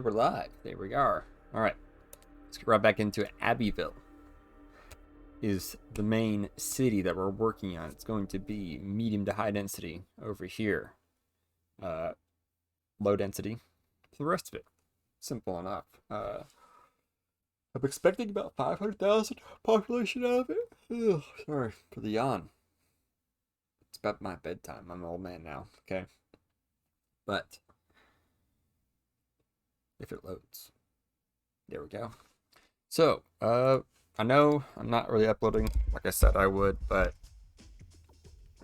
we're live. There we are. All right. Let's get right back into it. Abbeyville is the main city that we're working on. It's going to be medium to high density over here. Low density for the rest of it. Simple enough. I'm expecting about 500,000 population out of it. Ugh, sorry for the yawn. It's about my bedtime. I'm an old man now. Okay. But if it loads. There we go. So, I know I'm not really uploading like I said I would, but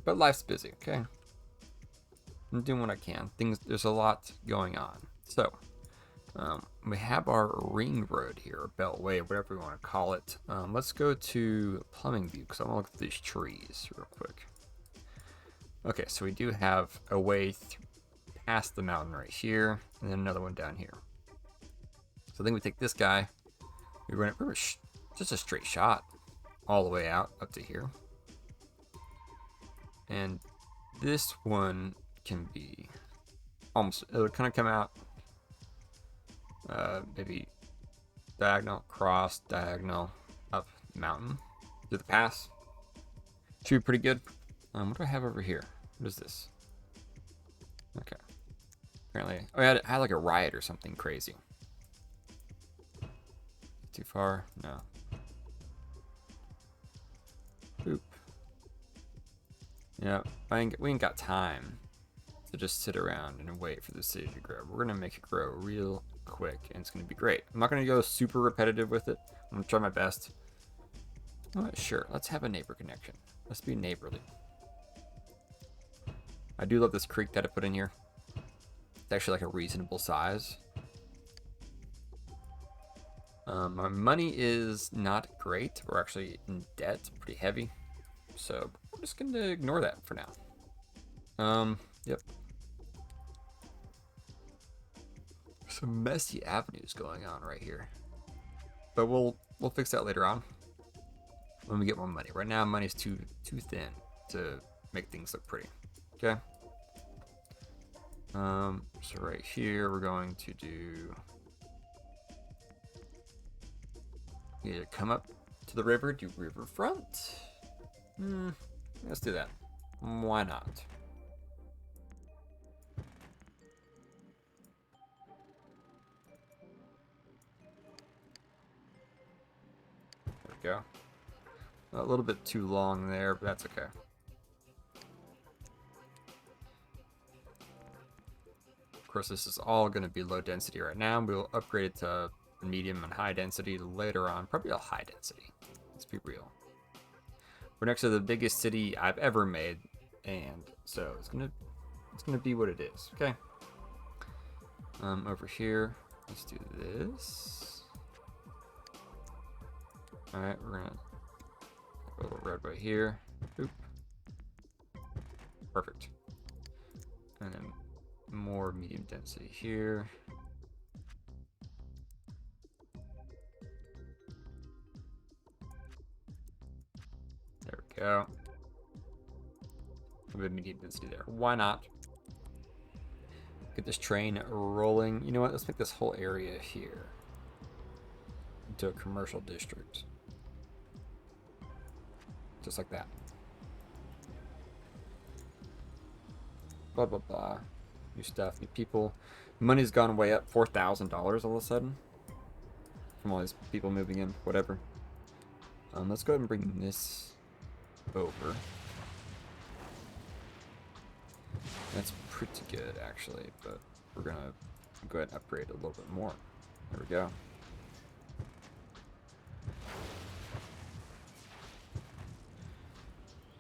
life's busy, okay? I'm doing what I can. There's a lot going on. So, we have our ring road here, or beltway, whatever you want to call it. Let's go to plumbing view, because I want to look at these trees real quick. Okay, so we do have a way past the mountain right here, and then another one down here. So I think we take this guy, we run it pretty much just a straight shot all the way out up to here. And this one can be almost, it would kind of come out maybe diagonal, cross, diagonal, up mountain to the pass. Should be pretty good. What do I have over here? What is this? Okay. Apparently, oh, I had like a riot or something crazy. Too far? No. Boop. Yeah, we ain't got time to just sit around and wait for the city to grow. We're gonna make it grow real quick, and it's gonna be great. I'm not gonna go super repetitive with it. I'm gonna try my best. Oh, sure, let's have a neighbor connection. Let's be neighborly. I do love this creek that I put in here. It's actually like a reasonable size. My money is not great. We're actually in debt, pretty heavy. So we're just gonna ignore that for now. Yep. Some messy avenues going on right here. But we'll fix that later on when we get more money. Right now money's too thin to make things look pretty. Okay. So right here we're going to do either come up to the river, do riverfront. Let's do that. Why not? There we go. A little bit too long there, but that's okay. Of course, this is all going to be low density right now. We'll upgrade it to medium and high density later on. Probably a high density. Let's be real. We're next to the biggest city I've ever made, and so it's gonna be what it is. Okay. Over here, let's do this. All right, we're gonna put a little roadway here. Boop. Perfect. And then more medium density here. There we go. A bit of medium density there. Why not? Get this train rolling. You know what? Let's make this whole area here into a commercial district. Just like that. Blah, blah, blah. New stuff, new people. Money's gone way up. $4,000 all of a sudden. From all these people moving in. Whatever. Let's go ahead and bring this over. That's pretty good actually, but we're gonna go ahead and upgrade a little bit more. There we go.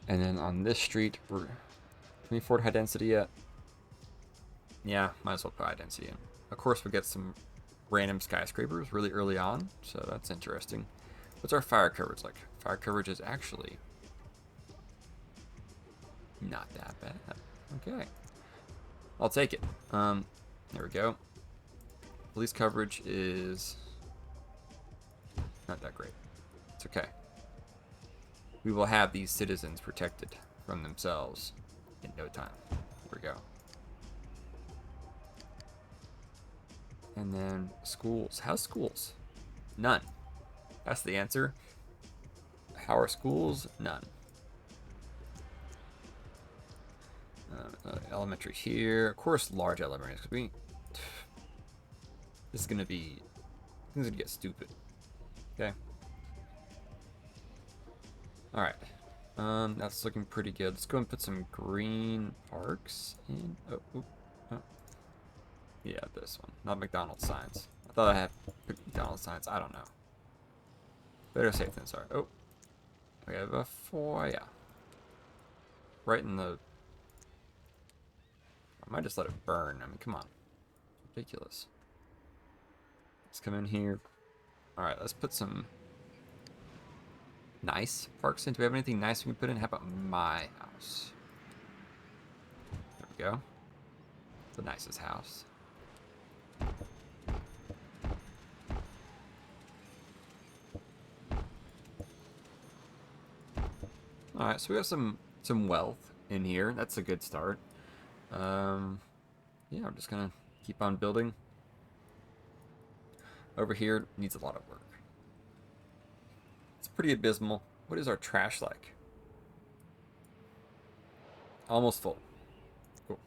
And then on this street, can we afford high density yet? Yeah, might as well put high density in. Of course, we get some random skyscrapers really early on, so that's interesting. What's our fire coverage like? Fire coverage is actually not that bad. Okay. I'll take it. There we go. Police coverage is not that great. It's okay. We will have these citizens protected from themselves in no time. There we go. And then schools. How's schools? None. That's the answer. How are schools? None. Elementary here. Of course, large elementaries. This is gonna be. Things gonna get stupid. Okay. All right. That's looking pretty good. Let's go and put some green parks in. Oh. Yeah, this one. Not McDonald's signs. I thought I had McDonald's signs. I don't know. Better safe than sorry. Oh. We have a foyer. Right in the... I might just let it burn. I mean, come on. Ridiculous. Let's come in here. Alright, let's put some nice parks in. Do we have anything nice we can put in? How about my house? There we go. The nicest house. Alright, so we have some wealth in here. That's a good start. Yeah, I'm just gonna keep on building. Over here needs a lot of work. It's pretty abysmal. What is our trash like? Almost full. Cool.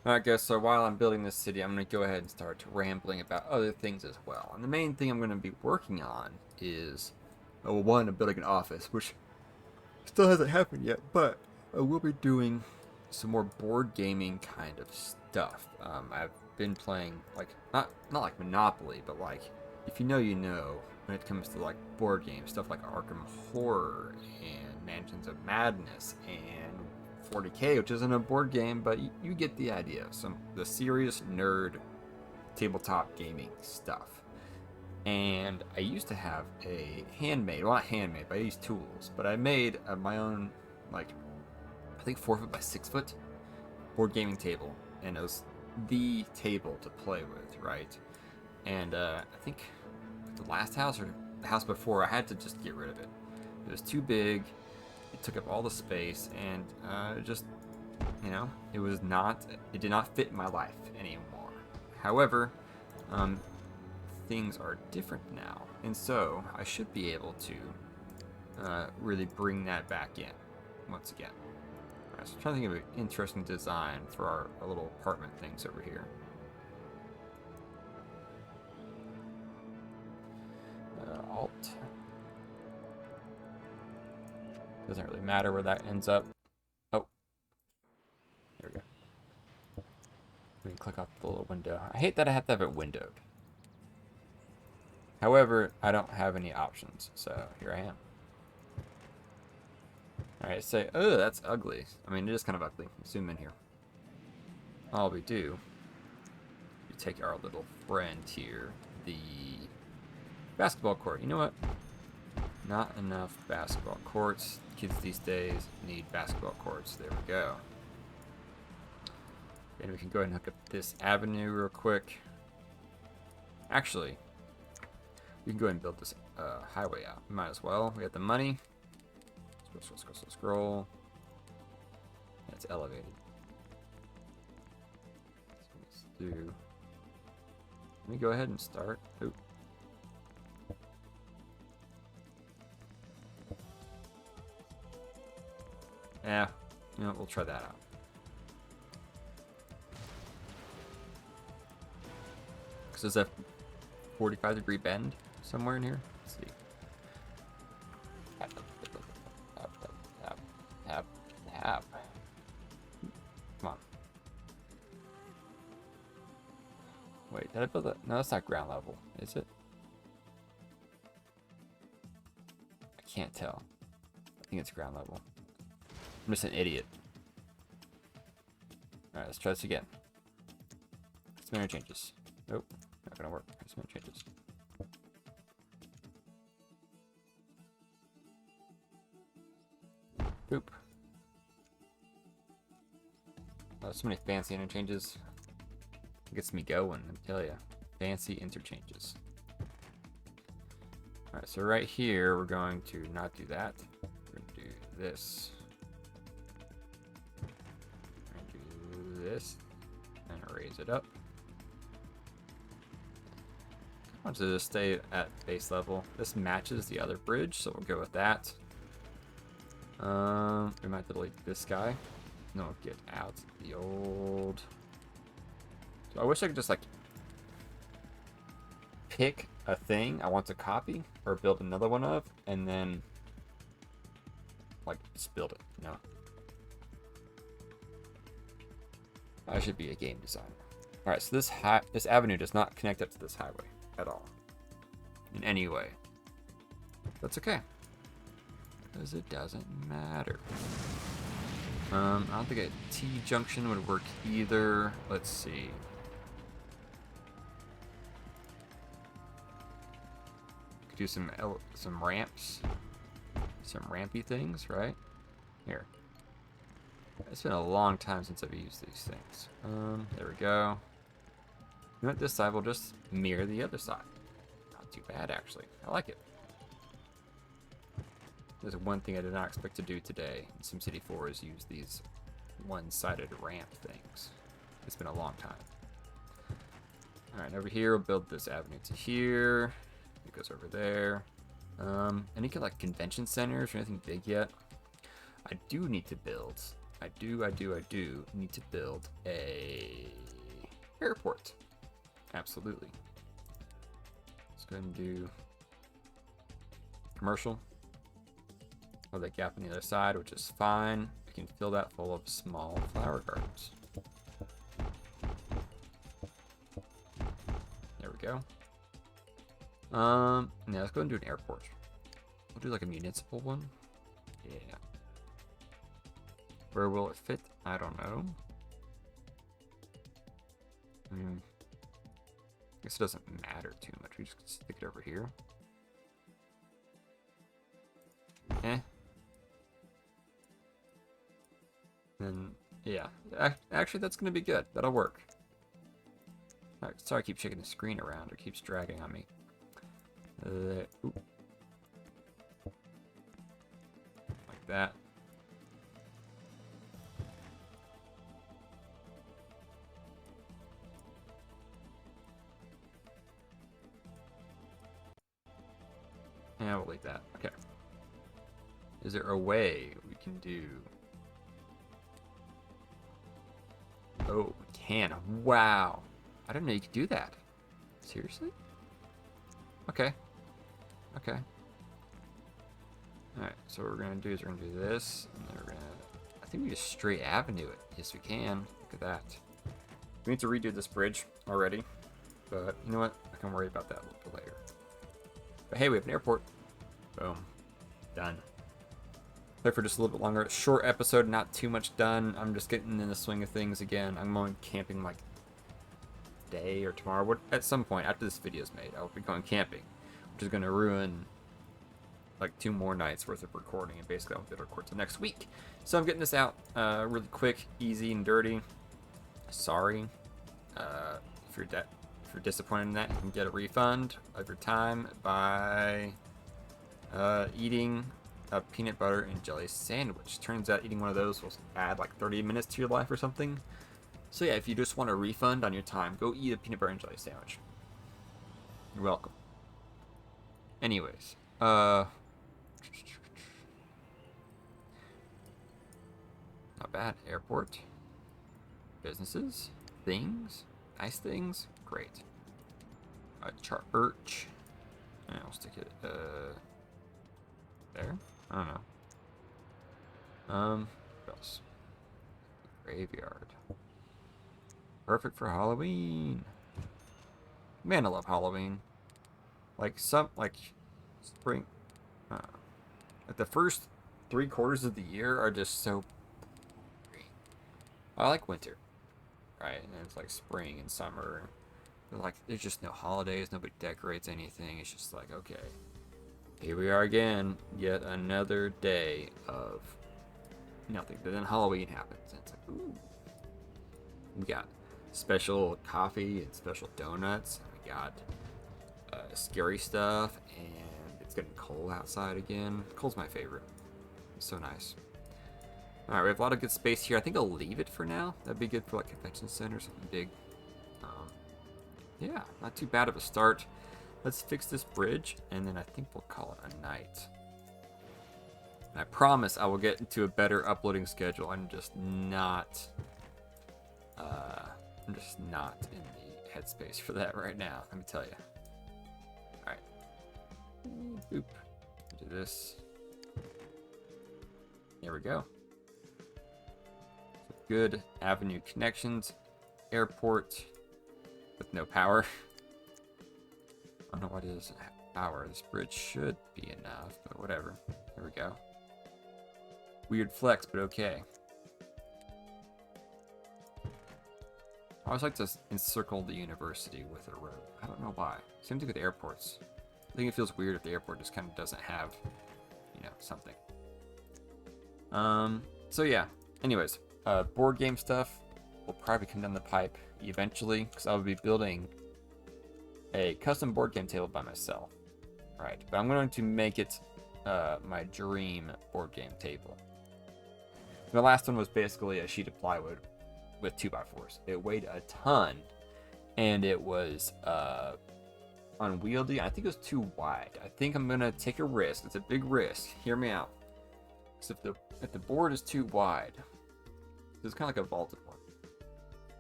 Alright guys, so while I'm building this city, I'm going to go ahead and start rambling about other things as well. And the main thing I'm going to be working on is, well, one, I'm building an office, which still hasn't happened yet, but I will be doing some more board gaming kind of stuff. I've been playing, like, not like Monopoly, but like, if you know, you know, when it comes to like board games, stuff like Arkham Horror and Mansions of Madness and 40K, which isn't a board game, but you get the idea. The serious nerd tabletop gaming stuff. And I used to have a handmade, well, not handmade, but I used tools, but I made my own, like, I think 4 foot by 6 foot board gaming table, and it was the table to play with, right? And I think the last house or the house before, I had to just get rid of it. It was too big. It took up all the space, and it just, you know, it did not fit my life anymore. However, things are different now, and so I should be able to really bring that back in once again. Alright, so I'm trying to think of an interesting design for our little apartment things over here. Alt. Doesn't really matter where that ends up. Oh, there we go. We can click off the little window. I hate that I have to have it windowed. However, I don't have any options, so here I am. Alright, say, oh, that's ugly. I mean, it is kind of ugly. Zoom in here. All we do, we take our little friend here, the basketball court. You know what? Not enough basketball courts. Kids these days need basketball courts. There we go. And we can go ahead and hook up this avenue real quick. Actually, we can go ahead and build this highway out. Might as well. We got the money. Scroll. It's elevated. So let's do. Let me go ahead and start. Oop. Yeah, you know, we'll try that out. Because there's a 45-degree bend somewhere in here. Let's see. Come on. Wait, did I build that? No, that's not ground level, is it? I can't tell. I think it's ground level. I'm just an idiot. Alright, let's try this again. Spinner changes. Nope, not gonna work. Spinner changes. Boop. Oh, so many fancy interchanges. It gets me going, I tell ya. Fancy interchanges. Alright, so right here, we're going to not do that. We're going to do this. this and raise it up. I want to stay at base level. This matches the other bridge, so we'll go with that. We might delete this guy. No, get out the old. So I wish I could just like pick a thing I want to copy or build another one of, and then like just build it. You know, I should be a game designer. All right, so this avenue does not connect up to this highway at all, in any way. That's okay, because it doesn't matter. I don't think a T-junction would work either. Let's see. Could do some ramps, some rampy things, right? Here. It's been a long time since I've used these things. There we go. You know what? This side will just mirror the other side. Not too bad, actually. I like it. There's one thing I did not expect to do today in SimCity 4 is use these one-sided ramp things. It's been a long time. Alright, over here, we'll build this avenue to here. It goes over there. Any kind of like convention centers or anything big yet? I do need to build. I do need to build a airport. Absolutely. Let's go ahead and do commercial. Oh, that gap on the other side, which is fine. We can fill that full of small flower gardens. There we go. Now let's go and do an airport. We'll do like a municipal one. Yeah. Where will it fit? I don't know. I guess it doesn't matter too much. We just stick it over here. And yeah, actually that's gonna be good. That'll work. Right, sorry, I keep shaking the screen around. It keeps dragging on me. Like that. Yeah, we'll leave that. Okay. Is there a way we can do? Oh, we can. Wow. I didn't know you could do that. Seriously? Okay. Okay. Alright, so what we're going to do is we're going to do this, and then we're going to... I think we just straight avenue it. Yes, we can. Look at that. We need to redo this bridge already, but you know what? I can worry about that a little bit later. But hey, we have an airport. Boom. Done. Play for just a little bit longer. Short episode, not too much done. I'm just getting in the swing of things again. I'm going camping like today or tomorrow. At some point after this video is made, I'll be going camping, which is going to ruin like 2 more nights worth of recording, and basically I'll be able to record till next week. So I'm getting this out really quick, easy, and dirty. Sorry if you're disappointed in that. You can get a refund of your time by eating a peanut butter and jelly sandwich. Turns out eating one of those will add like 30 minutes to your life or something. So yeah, if you just want a refund on your time, go eat a peanut butter and jelly sandwich. You're welcome. Anyways, not bad. Airport, businesses, things, nice things, great. Church, and I'll stick it there. I don't know. What else? Graveyard. Perfect for Halloween. Man, I love Halloween. Like spring. Like the first 3 quarters of the year are just so. I like winter, right? And then it's like spring and summer. Like there's just no holidays. Nobody decorates anything. It's just like, okay, here we are again. Yet another day of nothing. But then Halloween happens, and it's like, ooh. We got special coffee and special donuts. We got scary stuff, and it's getting cold outside again. Cold's my favorite. It's so nice. Alright, we have a lot of good space here. I think I'll leave it for now. That'd be good for like convention center or something big. Yeah, not too bad of a start. Let's fix this bridge, and then I think we'll call it a night. And I promise I will get into a better uploading schedule. I'm just not in the headspace for that right now, let me tell you. Alright. Boop. Do this. There we go. So good avenue connections. Airport with no power. I don't know what is power. This bridge should be enough, but whatever. There we go. Weird flex, but okay. I always like to encircle the university with a road. I don't know why. Same thing with airports. I think it feels weird if the airport just kind of doesn't have, you know, something. So yeah. Anyways, board game stuff will probably come down the pipe eventually, because I'll be building a custom board game table by myself. Right, but I'm going to make it my dream board game table. The last one was basically a sheet of plywood with 2x4s. It weighed a ton, and it was unwieldy. I think it was too wide. I think I'm gonna take a risk. It's a big risk. Hear me out. So if the board is too wide, it's kind of like a vaulted one,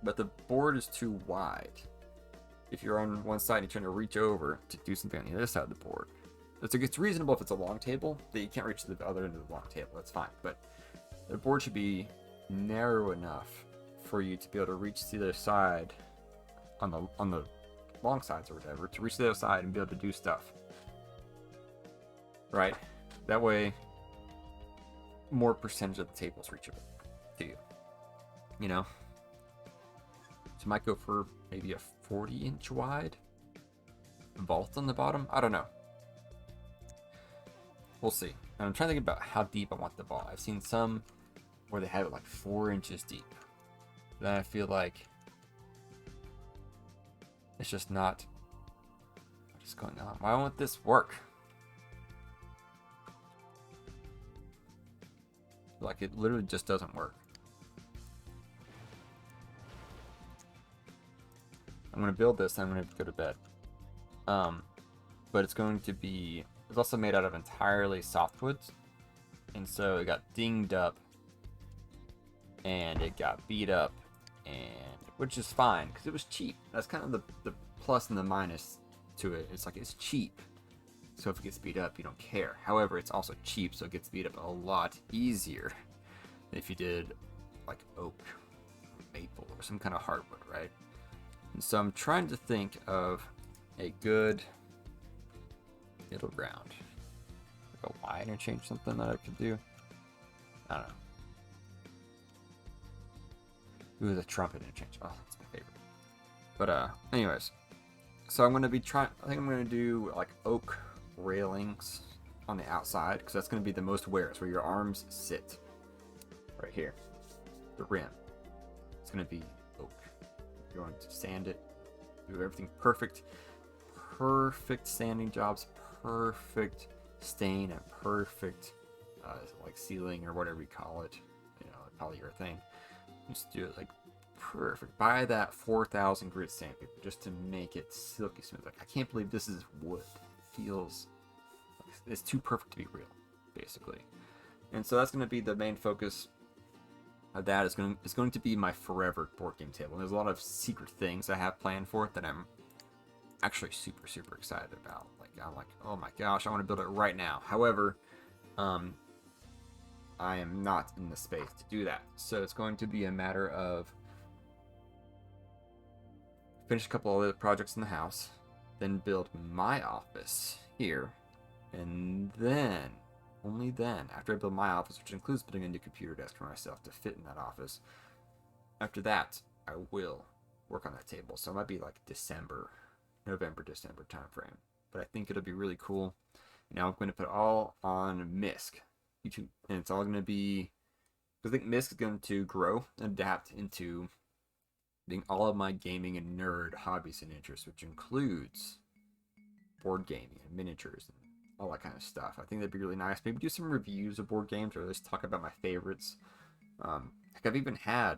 but the board is too wide. If you're on one side and you're trying to reach over to do something on the other side of the board, it's reasonable if it's a long table that you can't reach to the other end of the long table. That's fine, but the board should be narrow enough for you to be able to reach to the other side on the long sides or whatever, to reach the other side and be able to do stuff. Right? That way, more percentage of the table is reachable to you. You know? So I might go for maybe a 40-inch wide vault on the bottom. I don't know. We'll see. And I'm trying to think about how deep I want the vault. I've seen some where they have it like 4 inches deep. Then I feel like it's just not. What is going on? Why won't this work? Like it literally just doesn't work. I'm gonna build this and I'm gonna go to bed. But it's going to be. It's also made out of entirely softwoods, and so it got dinged up, and it got beat up, and which is fine because it was cheap. That's kind of the plus and the minus to it. It's like it's cheap, so if it gets beat up, you don't care. However, it's also cheap, so it gets beat up a lot easier than if you did like oak, or maple, or some kind of hardwood, right? And so I'm trying to think of a good middle ground. Like a wide interchange, something that I could do. I don't know. Ooh, the trumpet interchange. Oh, that's my favorite. But anyways, so I'm gonna be trying. I think I'm gonna do like oak railings on the outside because that's gonna be the most wear. It's where your arms sit. Right here, the rim. It's gonna be oak. You're going to sand it, do everything perfect. Perfect sanding jobs, perfect stain, and perfect like sealing or whatever you call it, you know, polyurethane. Just do it like perfect. Buy that 4,000 grit sandpaper just to make it silky smooth. Like I can't believe this is wood. It feels like it's too perfect to be real, basically. And so that's going to be the main focus of that. Is going to be my forever board game table. And there's a lot of secret things I have planned for it that I'm actually super excited about. Like I'm like, oh my gosh, I want to build it right now. However, I am not in the space to do that. So it's going to be a matter of finish a couple of other projects in the house, then build my office here, and then, only then, after I build my office, which includes building a new computer desk for myself to fit in that office, after that, I will work on that table. So it might be like November, December time frame. But I think it'll be really cool. Now I'm going to put it all on Misk YouTube, and it's all going to be. I think Misk is going to grow and adapt into being all of my gaming and nerd hobbies and interests, which includes board gaming and miniatures and all that kind of stuff. I think that'd be really nice. Maybe do some reviews of board games, or at least talk about my favorites. Heck, I've even had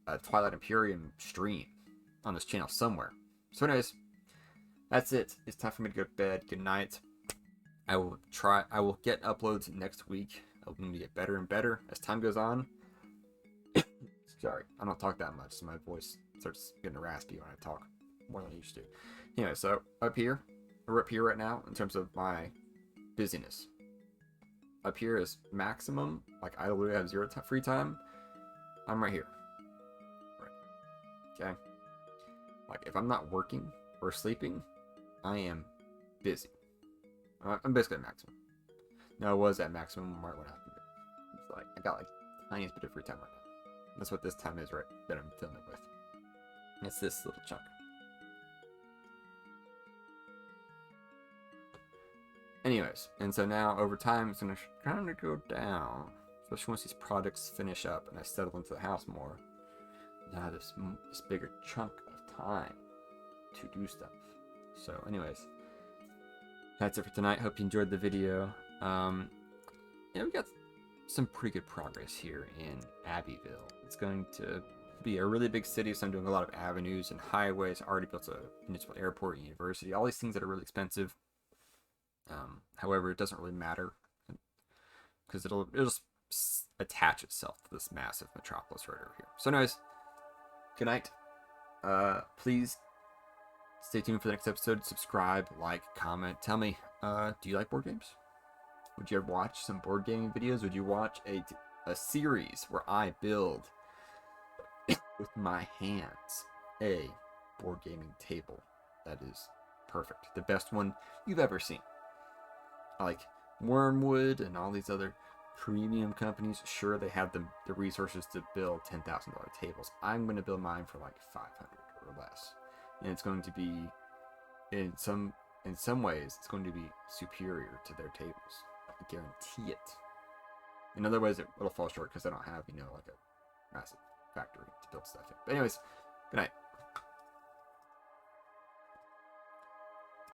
a Twilight Imperium stream on this channel somewhere. So anyways, that's it. It's time for me to go to bed. Good night. I will get uploads next week. I'm going to get better and better as time goes on. Sorry, I don't talk that much, so my voice starts getting raspy when I talk more than I used to. Anyway, so we're up here right now in terms of my busyness. Up here is maximum, like I literally have 0 free time. I'm right here. Right. Okay? Like if I'm not working or sleeping, I am busy. I'm basically at maximum. No, I was at maximum right when I happened. It's like I got like tiniest bit of free time right now. That's what this time is right that I'm filming with. It's this little chunk. Anyways, and so now over time it's gonna kind of go down, especially once these projects finish up and I settle into the house more. Now I have this bigger chunk of time to do stuff. So, anyways, that's it for tonight. Hope you enjoyed the video. We got some pretty good progress here in Abbeyville. It's going to be a really big city, so I'm doing a lot of avenues and highways. I already built a municipal airport, university, all these things that are really expensive. However, it doesn't really matter because it'll just attach itself to this massive metropolis right over here. So anyways, good night. Please stay tuned for the next episode. Subscribe, like, comment. Tell me, do you like board games? Would you ever watch some board gaming videos? Would you watch a series where I build with my hands a board gaming table that is perfect, the best one you've ever seen? Like Wormwood and all these other premium companies, sure, they have the resources to build $10,000 tables. I'm going to build mine for like 500 or less, and it's going to be in some ways it's going to be superior to their tables. I guarantee it. In other ways, it'll fall short because I don't have like a massive factory to build stuff in. But anyways, good night.